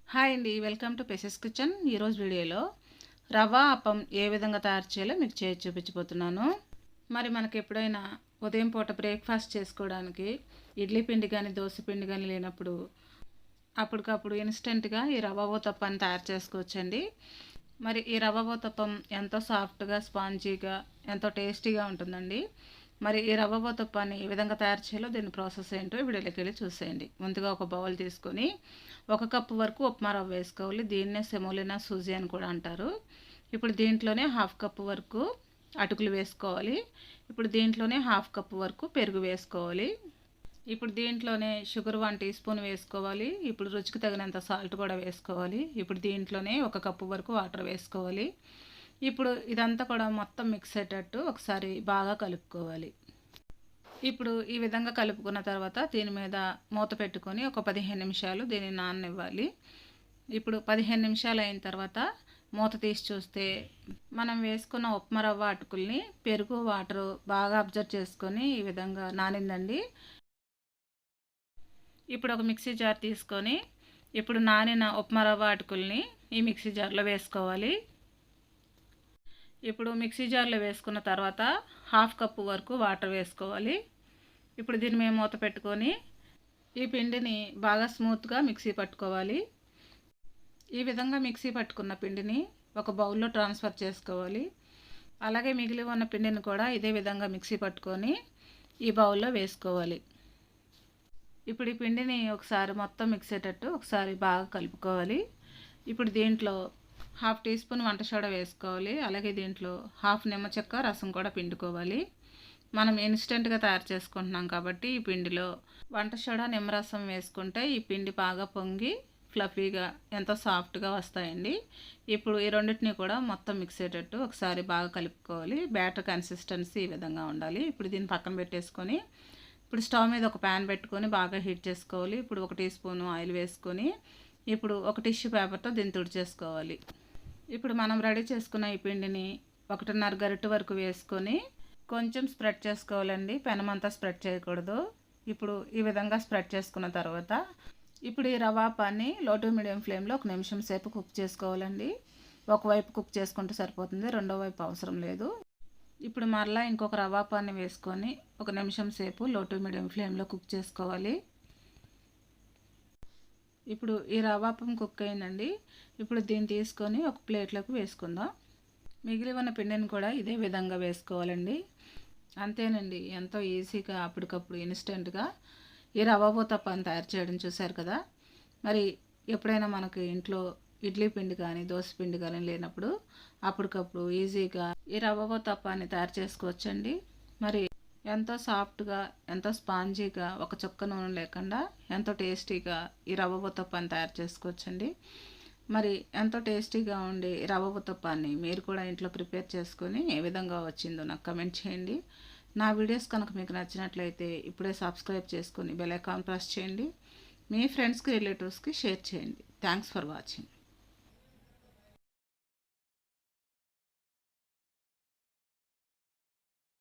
Hi అండి, welcome to పెసెస్ kitchen. ఈరోజు వీడియోలో రవ్వ అప్పం ఏ విధంగా తయారు చేయాలో మీకు చేసి చూపించబోతున్నాను. మరి మనకి ఎప్పుడైనా ఉదయం పూట బ్రేక్ఫాస్ట్ చేసుకోవడానికి ఇడ్లీ పిండి కానీ దోశ పిండి కానీ లేనప్పుడు అప్పటికప్పుడు ఇన్స్టెంట్గా ఈ రవ్వ ఊతప్పాన్ని తయారు చేసుకోవచ్చండి. మరి ఈ రవ్వ ఊతప్పం ఎంతో సాఫ్ట్గా స్పాంజీగా ఎంతో టేస్టీగా ఉంటుందండి. మరి ఈ రవ్వ ఊతప్పాన్ని ఏ విధంగా తయారు చేయాలో దీని ప్రాసెస్ ఏంటో వీడియోలోకి వెళ్ళి చూసేయండి. ముందుగా ఒక బౌల్ తీసుకొని 1 కప్పు వరకు ఉప్మా రవ్వ వేసుకోవాలి. దీన్నే సెమోలినా సూజీ అని కూడా అంటారు. ఇప్పుడు దీంట్లోనే 1/2 కప్పు వరకు అటుకులు వేసుకోవాలి. ఇప్పుడు దీంట్లోనే 1/2 కప్పు వరకు పెరుగు వేసుకోవాలి. ఇప్పుడు దీంట్లోనే షుగర్ 1 టీ స్పూన్ వేసుకోవాలి. ఇప్పుడు రుచికి తగినంత సాల్ట్ కూడా వేసుకోవాలి. ఇప్పుడు దీంట్లోనే 1 కప్పు వరకు వాటర్ వేసుకోవాలి. ఇప్పుడు ఇదంతా కూడా మొత్తం మిక్స్ అయ్యేటట్టు ఒకసారి బాగా కలుపుకోవాలి. ఇప్పుడు ఈ విధంగా కలుపుకున్న తర్వాత దీని మీద మూత పెట్టుకొని ఒక 15 నిమిషాలు దీన్ని నాననివ్వాలి. ఇప్పుడు 15 నిమిషాలు అయిన తర్వాత మూత తీసి చూస్తే మనం వేసుకున్న ఉప్మా రవ్వ అటుకుల్ని పెరుగు వాటరు బాగా అబ్జర్వ్ చేసుకొని ఈ విధంగా నానిందండి. ఇప్పుడు ఒక మిక్సీ జార్ తీసుకొని ఇప్పుడు నానిన ఉప్మా రవ్వ అటుకుల్ని ఈ మిక్సీ జార్లో వేసుకోవాలి. ఇప్పుడు మిక్సీ జార్లో వేసుకున్న తర్వాత 1/2 కప్పు వరకు వాటర్ వేసుకోవాలి. ఇప్పుడు దీన్ని మేము మూత పెట్టుకొని ఈ పిండిని బాగా స్మూత్గా మిక్సీ పట్టుకోవాలి. ఈ విధంగా మిక్సీ పట్టుకున్న పిండిని ఒక బౌల్లో ట్రాన్స్ఫర్ చేసుకోవాలి. అలాగే మిగిలి ఉన్న పిండిని కూడా ఇదే విధంగా మిక్సీ పట్టుకొని ఈ బౌల్లో వేసుకోవాలి. ఇప్పుడు ఈ పిండిని ఒకసారి మొత్తం మిక్స్ అయ్యేటట్టు ఒకసారి బాగా కలుపుకోవాలి. ఇప్పుడు దీంట్లో 1/2 టీ స్పూన్ వంట సోడా వేసుకోవాలి. అలాగే దీంట్లో 1/2 నిమ్మ చెక్క రసం కూడా పిండుకోవాలి. మనం ఇన్స్టెంట్గా తయారు చేసుకుంటున్నాం కాబట్టి ఈ పిండిలో వంట సోడా నిమ్మరసం వేసుకుంటే ఈ పిండి బాగా పొంగి ఫ్లఫీగా ఎంతో సాఫ్ట్గా వస్తాయండి. ఇప్పుడు ఈ రెండింటిని కూడా మొత్తం మిక్స్ అయ్యేటట్టు ఒకసారి బాగా కలుపుకోవాలి. బ్యాటర్ కన్సిస్టెన్సీ ఈ విధంగా ఉండాలి. ఇప్పుడు దీన్ని పక్కన పెట్టేసుకొని ఇప్పుడు స్టవ్ మీద ఒక ప్యాన్ పెట్టుకొని బాగా హీట్ చేసుకోవాలి. ఇప్పుడు 1 టీ స్పూన్ ఆయిల్ వేసుకొని ఇప్పుడు ఒక టిష్యూ పేపర్తో దీన్ని తుడిచేసుకోవాలి. ఇప్పుడు మనం రెడీ చేసుకున్న ఈ పిండిని 1.5 గరిటె వరకు వేసుకొని కొంచెం స్ప్రెడ్ చేసుకోవాలండి. పెనమంతా స్ప్రెడ్ చేయకూడదు. ఇప్పుడు ఈ విధంగా స్ప్రెడ్ చేసుకున్న తర్వాత ఇప్పుడు ఈ రవ్వ పాన్ని లో టు మీడియం ఫ్లేమ్లో 1 నిమిషం సేపు కుక్ చేసుకోవాలండి. ఒకవైపు కుక్ చేసుకుంటే సరిపోతుంది, రెండో వైపు అవసరం లేదు. ఇప్పుడు మరలా ఇంకొక రవ్వ పాన్ని వేసుకొని 1 నిమిషం సేపు లో టు మీడియం ఫ్లేమ్లో కుక్ చేసుకోవాలి. ఇప్పుడు ఈ రవ్వ పాన్ కుక్ అయిందండి. ఇప్పుడు దీన్ని తీసుకొని ఒక ప్లేట్లోకి వేసుకుందాం. మిగిలి ఉన్న పిండిని కూడా ఇదే విధంగా వేసుకోవాలండి. అంతేనండి, ఎంతో ఈజీగా అప్పటికప్పుడు ఇన్స్టెంట్గా ఈ రవ్వ ఊతప్పాన్ని తయారు చేయడం చూశారు కదా. మరి ఎప్పుడైనా మనకి ఇంట్లో ఇడ్లీ పిండి కానీ దోశ పిండి కానీ లేనప్పుడు అప్పటికప్పుడు ఈజీగా ఈ రవ్వ ఊతప్పాన్ని తయారు చేసుకోవచ్చండి. మరి ఎంతో సాఫ్ట్గా ఎంతో స్పాంజీగా ఒక చుక్క నూనె లేకుండా ఎంతో టేస్టీగా ఈ రవ్వ ఊతప్పాన్ని తయారు చేసుకోవచ్చండి. మరి ఎంతో టేస్టీగా ఉండే రవ్వ ఊతప్పాన్ని మీరు కూడా ఇంట్లో ప్రిపేర్ చేసుకొని ఏ విధంగా వచ్చిందో నాకు కమెంట్ చేయండి. నా వీడియోస్ కనుక మీకు నచ్చినట్లయితే ఇప్పుడే సబ్స్క్రైబ్ చేసుకొని బెల్ ఐకాన్ ప్రెస్ చేయండి. మీ ఫ్రెండ్స్కి రిలేటివ్స్కి షేర్ చేయండి. Thanks for watching.